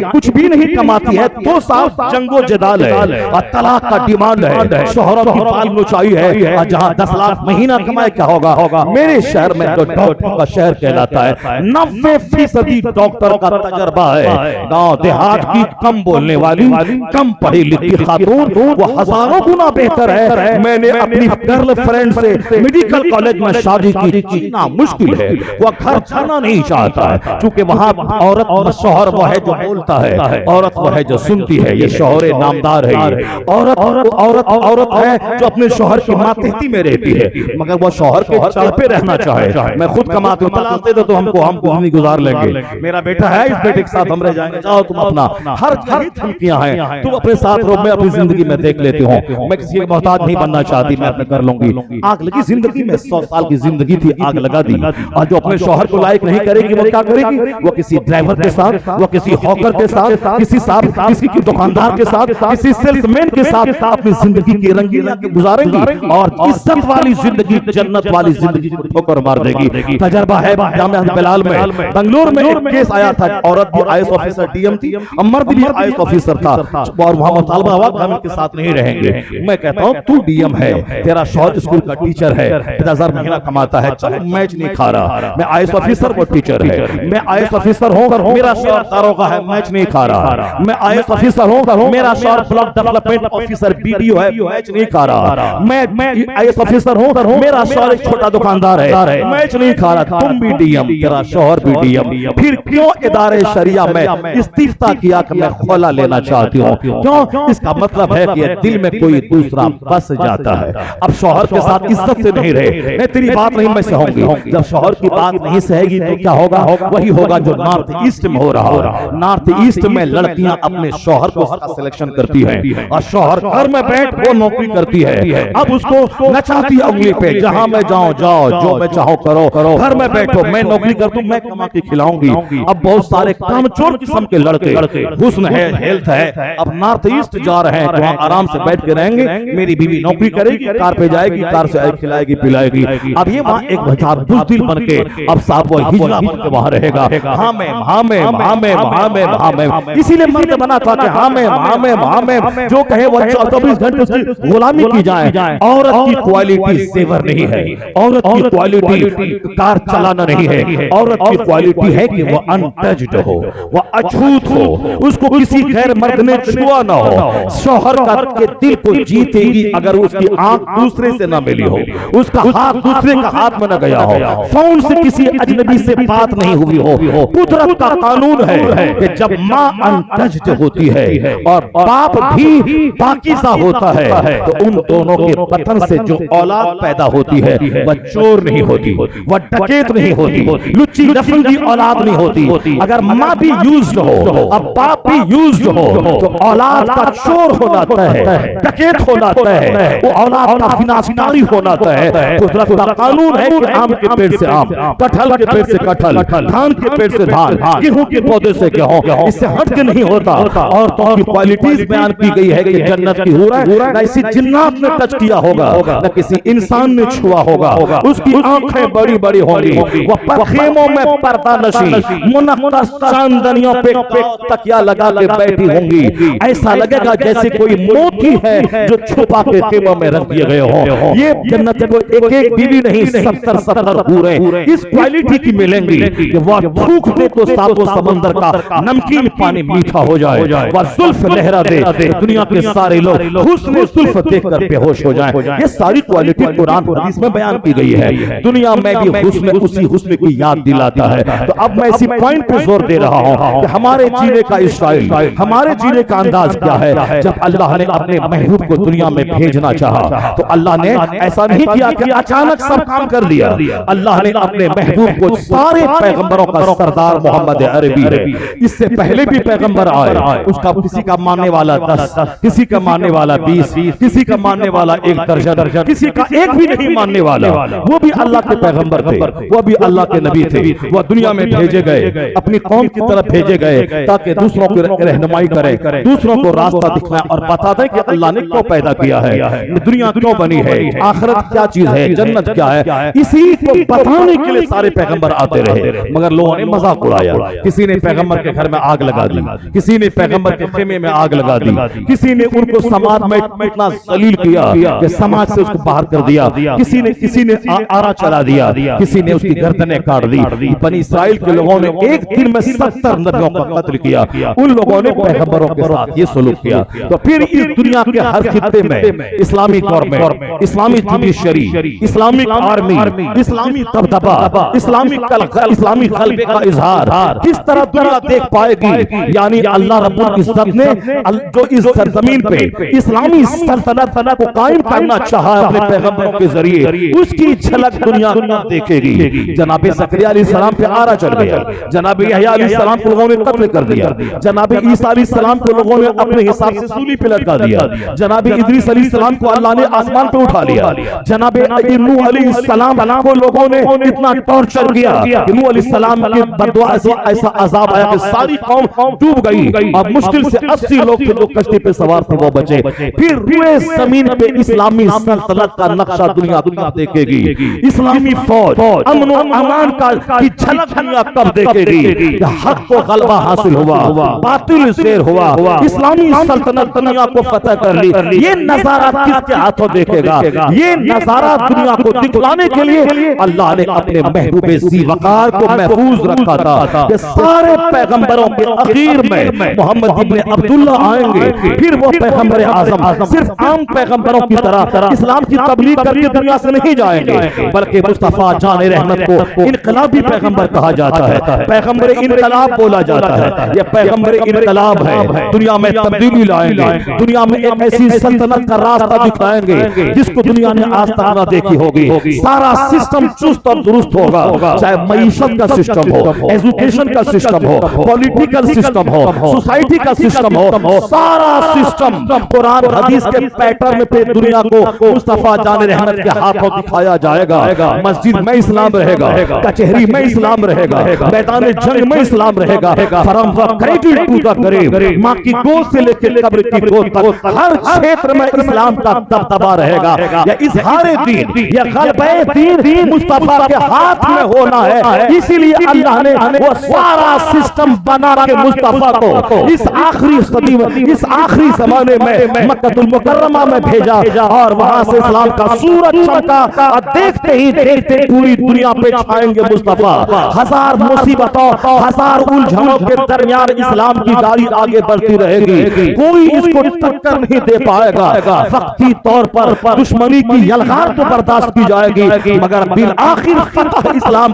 कुछ भी नहीं कमाती है तो साहब जंगो जदाल है और तलाक का डिमांड है, शोहरों की बाल नोचाई है। और जहाँ 10 लाख महीना कमाए क्या होगा? मेरे शहर में जो डॉक्टर का शहर कहलाता है, 90% डॉक्टर का तजर्बा है। गांव देहात की कम बोलने वाली, कम पढ़ी लिखी खातून वो हजारों गुना बेहतर है। मैंने अपनी गर्लफ्रेंड से मेडिकल कॉलेज में शादी की, जीना मुश्किल है, वो घर छोड़ना नहीं चाहता है, क्योंकि वहां औरत और शौहर वो है जो बोलता है, औरत वो है जो सुनती है। ये शौहर नामदार है, ये औरत है जो अपने शौहर की मातहती में रहती है, मगर वो शौहर के चढ़ पे रहना चाहे। मैं खुद कमाती हूँ, तलाक दे दो तो हमको नहीं गुजार लेंगे, मेरा बेटा है, इस बेटे के साथ हम रह जाएंगे, जाओ तुम अपना। हर धमकियां हैं, तुम अपने साथ रहो, मैं अपनी जिंदगी में देख लेती हूँ, मैं किसी का मोहताज नहीं बनना चाहती, मैं अपने कर लूंगी। आग लगी जिंदगी में, 100 साल की जिंदगी थी, आग लगा दी। और जो अपने शौहर को लायक नहीं करेगी वो क्या करेगी? वो किसी ड्राइवर के साथ, वो किसी हॉकर के साथ, किसी दुकानदार के साथ, किसी सेल्समैन के साथ अपनी जिंदगी की रंगीला गुजारेंगी, और इज्जत वाली जिंदगी, जन्नत वाली जिंदगी को ठोकर मार देगी। तजर्बा है जामिया बिलाल में, बेंगलुरु में एक केस आया था, औरत भी आईएएस ऑफिसर डीएम थी, मर्द भी आईएएस ऑफिसर था, और वहां मुतालबा हुआ हम इनके साथ नहीं रहेंगे। मैं कहता हूं तू डीएम है, तेरा शौहर स्कूल का टीचर है, 10,000 महीना कमाता है, चलो मैच नहीं खा रहा। मैं आईएएस ऑफिसर वो टीचर है, मैं आईएएस ऑफिसर हूं, मेरा शौहर दारोगा है, मैच नहीं खा रहा। मैं आईएएस ऑफिसर हूं, मेरा शौहर ब्लॉक डेवलपमेंट ऑफिसर बीडीओ है, मैच नहीं खा रहा। मैं आईएएस ऑफिसर हूं, मेरा शौहर एक छोटा दुकानदार है, मैच नहीं खा रहा। तुम भी डीएम, तेरा शौहर भी डीएम, फिर क्यों इदारे शरिया में इस्तीफा किया कि मैं खोला लेना चाहती हूँ? क्यों? इसका मतलब है कि दिल में कोई दूसरा बस जाता है। अब शौहर के साथ इज्जत से नहीं रहे, मैं तेरी बात नहीं मैं सहूंगी। जब शौहर की बात नहीं सहेगी तो क्या होगा? वही होगा जो नॉर्थ ईस्ट में हो रहा है। नॉर्थ ईस्ट में लड़कियां अपने शौहर को सिलेक्शन करती हैं, और शौहर घर में बैठ वो नौकरी करती है। अब उसको नचाती है उंगली पे, जहां मैं जाऊं जाओ, जो मैं चाहो करो, घर में बैठो, मैं नौकरी कर दूं, मैं कमा के खिलाऊंगी। अब बहुत सारे कामचोर किस्म के लड़के, हुस्न है, हेल्थ है, अब नॉर्थ ईस्ट जा रहे हैं, तो वहां आराम से बैठ के रहेंगे, मेरी बीवी नौकरी करेगी, कार पे जाएगी, कार से खिलाएगी पिलाएगी। अब ये वहां एक हजार बुज़दिल बन के अब साहब वो हिजड़ा बन के वहां रहेगा। हाँ मैं इसीलिए मर्द बना था कि हाँ मैं जो कहे वो 24 घंटे उसकी गुलामी की जाए। औरत की क्वालिटी जेवर नहीं है, औरत की क्वालिटी कार चलाना नहीं है, औरत की क्वालिटी है कि वो अनटच्ड हो, वो अछूत हो, उसको किसी गैर मर्द ने छुआ ना हो। शौहर के दिल को जीतेगी अगर उसकी आंख दूसरे से ना मिली हो, उसका हाथ दूसरे का हाथ में न गया हो, फोन से किसी अजनबी से बात नहीं हुई हो। कुदरत का कानून है कि जब माँ अनटच्ड होती है और बाप भी पाकीज़ा होता है, तो उन दोनों के बतन से जो औलाद पैदा होती है वह चोर नहीं होती, वह डकैत नहीं होती, लुच्ची लफंगी औलाद नहीं होती। अगर माँ भी यूज्ड हो, अब बाप भी यूज्ड हो, तो औलाद का चोर होना तय है, डकैत होना तय है, वो औलाद का विनाशकारी जारी होना तय है। कुदरत का कानून है कि आम के पेड़ से आम, कटहल के पेड़ से कटहल, धान के पेड़ से धान, गेहूं के पौधे से गेहूं, इससे हट के नहीं होता। और तो की क्वालिटीज बयान की गई है कि जन्नत की हूर है, ना किसी जिन्नात ने टच किया होगा, न किसी इंसान ने छुआ होगा। उसकी आंखें बड़ी बड़ी होंगी, वह खेमों में पर्दा नशी मुनक्कश चांदनियों पे तकिया लगा के बैठी होंगी। ऐसा लगेगा जैसे कोई मोती है जो छुपा के खेमों में रख दिए गए हो। ये जन्नत को एक एक बीवी नहीं 70 हूरें इस क्वालिटी की मिलेंगी कि वह भूख दे तो सातों समंदर का नमकीन पानी मीठा हो जाए, वह जुल्फ लहरा दे दुनिया के सारे लोग हुस्न जुल्फ देखकर बेहोश हो जाएं। ये सारी क्वालिटी कुरान हदीस में बयान की गई है। दुनिया में भी हुस्न उसी हुस्न की याद दिलाता है। तो अब मैं इसी पॉइंट पे जोर दे रहा हूं कि हमारे जीने का स्टाइल, हमारे जीने का अंदाज क्या है। जब अल्लाह ने अपने महबूब को दुनिया में भेजना चाहा तो अल्लाह ने ऐसा नहीं किया कि अचानक सब काम कर लिया। अल्लाह ने अपने महबूब को सारे पैगंबरों का सरदार मोहम्मद अरबी है, इससे पहले भी पैगंबर आए, उसका किसी का मानने वाला 10, किसी का मानने वाला 20, किसी का मानने वाला 1 दर्जन, किसी का एक भी नहीं मानने वाला। वो भी अल्लाह के पैगंबर थे, वो भी अल्लाह के नबी थे। वो दुनिया में भेजे गए, अपनी कौम की तरफ भेजे गए ताकि दूसरों की रहनुमाई करें, दूसरों को रास्ता दिखाएं और बता दें कि अल्लाह ने क्यों पैदा किया है, दुनिया क्यों बनी है, आखिरत क्या चीज है, जन्नत क्या है। इसी को बताने के लिए सारे पैगंबर आते रहे, मगर लोगों ने मजाक उड़ाया। किसी ने पैगंबर के घर में आग लगा दी, किसी ने पैगंबर के खेमे में आग लगा दी, किसी ने उनको समाज में इतना जलील किया कि समाज से उसको बाहर कर दिया, किसी ने आरा चला दिया, किसी ने उसकी गर्दनें काट दी। बनी इस्राइल के लोगों ने एक दिन में 70 नबियों का कत्ल किया। उन लोगों ने पैगंबरों के साथ ये सलूक किया। तो फिर इस दुनिया के हर खित्ते में इस्लामी गवर्नमेंट, इस्लामी जुडिशरी, इस्लामिक आर्मी, इस्लामी दबदबा, इस्लामिक गलबे का इजहार किस तरह दुनिया देख पाएगी। यानी अल्लाह रब्बुल इज्जत ने जो इस सरजमीन पे इस्लामी सल्तनत को कायम करना चाहा अपने पैगंबरों के जरिए, उसकी झलक दुनिया देखेगी। जनाब ज़करिया अलैहिस्सलाम पे आरा चढ़ गया, जनाब यहया अलैहिस्सलाम को लोगों ने कत्ल कर दिया, जनाब ईसा अलैहिस्सलाम को लोगों ने अपने हिसाब से सूली पे लटका दिया, जनाब इदरीस अलैहिस्सलाम को अल्लाह ने आसमान पे उठा लिया, जनाब नूह अलैहिस्सलाम को लोगों ने इतना टॉर्चर किया कि नूह अलैहिस्सलाम की बददुआ से ऐसा अजाब आया कि सारी कौम डूब गई और मुश्किल से 80 लोग थे जो कश्ती पे सवार थे वो बचे। फिर रुए जमीन पे इस्लामी सल्तनत का नक्शा दुनिया देखेगी, इस्लामी फौज, अमन और अमान की झलक दुनिया कब देखेगी। हक को गलबा हासिल हुआ, बातिल ज़ेर हुआ, इस्लामी सल्तनत दुनिया को फतह कर ली। ये नजारा किसके हाथों देखेगा? ये नजारा दुनिया को दिखलाने के लिए अल्लाह ने अपने महबूबे ज़ी वक़ार को महफूज रखा था कि सारे पैगंबरों के आखिर में मोहम्मद इब्न अब्दुल्ला आएंगे। फिर वो पैगंबर आज़म सिर्फ आम पैगंबरों की तरह इस्लाम की तबलीग करके दुनिया से नहीं जाएंगे, बल्कि मुस्तफा जान रहमत को इनकलाबी पैगंबर कहा जाता है, पैगंबर इनकलाब बोला जाता है। ये पैगंबर इनकलाब है, दुनिया में तब्दीली लाएंगे, दुनिया में एक ऐसी सल्तनत का रास्ता दिखाएंगे जिसको दुनिया ने आज तक ना देखी होगी। सारा सिस्टम चुस्त और दुरुस्त होगा, चाहे मईशत का सिस्टम हो, एजुकेशन का सिस्टम हो, पॉलिटिकल सिस्टम हो, सोसाइटी का सिस्टम हो, सारा सिस्टम कुरान हदीस के पैटर्न पे दुनिया को मुस्तफा जान रहमत के हाथों दिखाया जाएगा। मस्जिद में इस्लाम रहेगा, कचहरी में इस्लाम रहेगा, मैदान जंग में इस्लाम रहेगा, from the cradle to the grave, मां की गोद से लेकर कब्र की गोद तक हर क्षेत्र में इस्लाम का दबदबा रहेगा। या इज़हारे दीन या गलबे दीन मुस्तफा के हाथ में होना है। इसीलिए अल्लाह ने वो सारा सिस्टम बना के मुस्तफा को इस आखिरी सदी में, इस आखिरी जमाने में मक्कातुल मुकर्रमा में भेजा और वहां से इस्लाम का सूरज चमका और देखते ही देखते पूरी दुनिया पे छाएंगे मुस्तफा। हजार मुसीबतों, हजार उलझनों के दरमियान इस्लाम की गाड़ी आगे बढ़ती रहेगी, कोई इसको टक्कर नहीं दे पाएगा। वक्ती तौर पर दुश्मनी की यलगार तो बर्दाश्त की जाएगी, मगर बिल आखिर फतह इस्लाम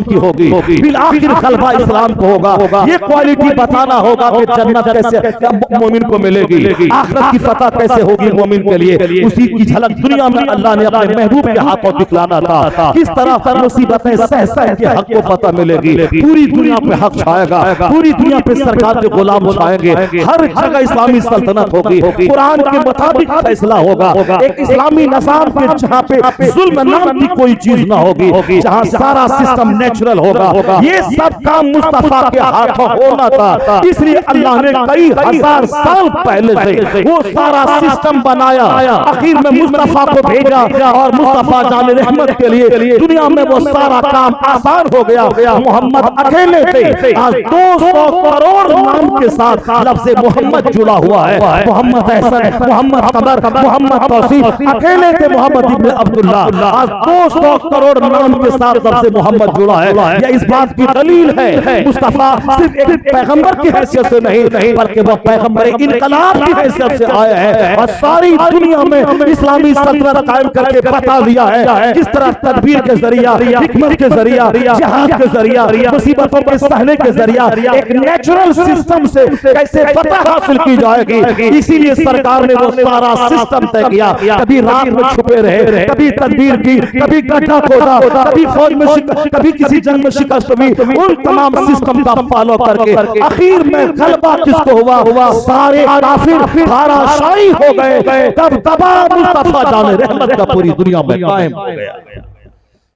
की होगी, बिल आखिर गलबा इस्लाम को होगा। ये क्वालिटी बताना होगा कि जन्नत कैसे मोमिन को मिलेगी, आखिरत की फतह कैसे होगी मोमिन के लिए। उसी की झलक दुनिया में अल्लाह ने अपने महबूब के हाथों दिखलाना था। किस तरह मुसीबतें सह सह के हक को फतह मिलेगी, पूरी दुनिया पे हक छाएगा, पूरी दुनिया पे सरकार के गुलाम छाएंगे, हर जगह इस्लामी सल्तनत होगी, कुरान के मुताबिक फैसला होगा, एक इस्लामी निजाम के जहां पे जुल्म नाम की कोई चीज ना होगी, जहां सारा सिस्टम नेचुरल होगा। ये सब काम मुस्तफा के हाथों होना था, इसलिए अल्लाह ने कई हजार साल पहले से वो सारा सिस्टम बनाया, आखिर में मुस्तफा को भेजा और मुस्तफा जाने रहमत के लिए दुनिया में वो सारा काम आसान हो गया। मोहम्मद अकेले थे, आज 200 करोड़ नाम के साथ लफ्ज़ मोहम्मद जुड़ा हुआ है। मोहम्मद अहसन, मोहम्मद कमर, मोहम्मद तौसीफ अकेले थे। मोहम्मद इब्न अब्दुल्ला, आज 200 करोड़ नाम के साथ लफ्ज़ मोहम्मद जुड़ा है। यह इस बात की दलील है मुस्तफा सिर्फ एक पैगंबर की हैसियत से नहीं बल्कि वह पैगंबर इनकलाब की हैसियत से आया है और सारी दुनिया में इस्लामी सल्तनत कायम करके बता दिया है किस तरह तदबीर के जरिया, हिकमत के जरिया, जिहाद के जरिया, मुसीबतों के सहने के जरिया एक नेचुरल सिस्टम से कैसे फतह हासिल की जाएगी। इसीलिए सरकार ने वो सारा सिस्टम तय किया। कभी रात में छुपे रहे, कभी तदबीर की, कभी गड्ढा खोदा, कभी फौज में कभी किसी जंग में शिकस्त हुई, उन तमाम सिस्टम का फॉलो करके आखिर में गलबा किसको हुआ? सारे काफिर धाराशायी हो गए। तब तबाह मुस्तफा जाने रहमत का पूरी दुनिया में कायम हो गया।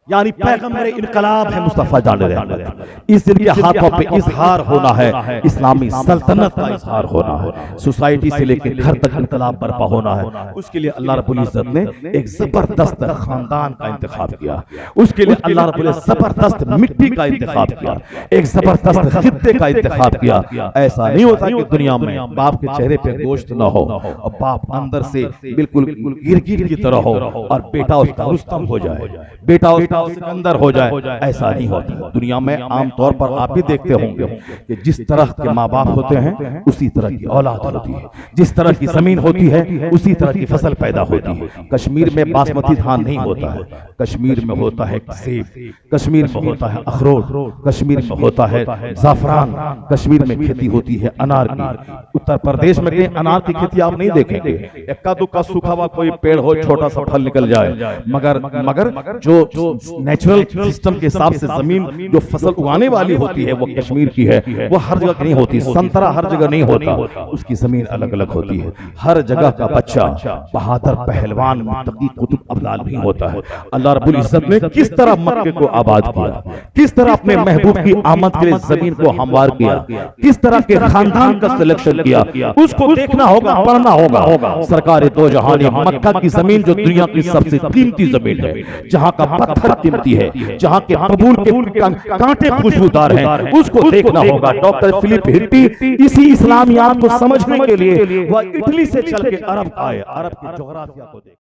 यानी पैगंबर इनकलाब है मुस्तफा जाने रहमत। इस दिन के हाथों पे इजहार होना है, इस्लामी सल्तनत का इजहार होना है, सोसाइटी से लेकर घर तक इनकलाब बर्पा होना है। उसके लिए अल्लाह रब्बुल इज्जत ने एक जबरदस्त खानदान का इंतखाब किया, उसके लिए अल्लाह रब्बुल इज्जत जबरदस्त मिट्टी का इंतखाब किया, एक जबरदस्त खित्ते का इंतखाब किया। ऐसा नहीं होता कि दुनिया में बाप के चेहरे पे गोश्त न हो और बाप अंदर से बिल्कुल गिरगिट की तरह हो और बेटा उसका रुस्तम हो जाए, बेटा उसका सिकंदर हो जाए। ऐसा नहीं होता दुनिया में। आमतौर पर आप भी देखते होंगे कि जिस तरह के माँ बाप होते हैं उसी तरह की औलाद होती है, जिस तरह की जमीन होती है उसी तरह की फसल पैदा होती है। कश्मीर में बासमती धान नहीं होता है, कश्मीर में होता है सेब, कश्मीर में होता है अखरोट, कश्मीर में होता है जाफरान, कश्मीर में खेती होती है अनार की। उत्तर प्रदेश में कहीं अनार की खेती आप नहीं देखेंगे, इक्का दुक्का सूखा हुआ कोई पेड़ हो, छोटा सा फल निकल जाए, मगर जो नेचुरल सिस्टम के हिसाब से जमीन जो फसल उगाने वाली होती है वो कश्मीर की है, वो हर जगह नहीं होती। संतरा हर जगह नहीं होता, उसकी जमीन अलग अलग होती है। हर जगह का बच्चा बहादुर पहलवान मुत्तकी कुतुब अब्दाल भी होता है। अल्लाह रब्बुल इज्जत ने किस तरह मक्के को आबाद किया, किस तरह अपने महबूब की आमद के लिए जमीन को हमवार किया, किस तरह के खानदान का सिलेक्शन किया, उसको देखना होगा, पढ़ना होगा। सरकार दो जहानी मक्का की जमीन जो दुनिया की सबसे कीमती जमीन है, जहां का पत्थर कीमती है, जहां के कबूल के कांटे खुशबूदार हैं, उसको देखना होगा। डॉक्टर फिलिप हिट्टी इसी इस्लामियात को समझने के लिए वह इटली से चल के अरब आए, अरब की जोग्राफिया को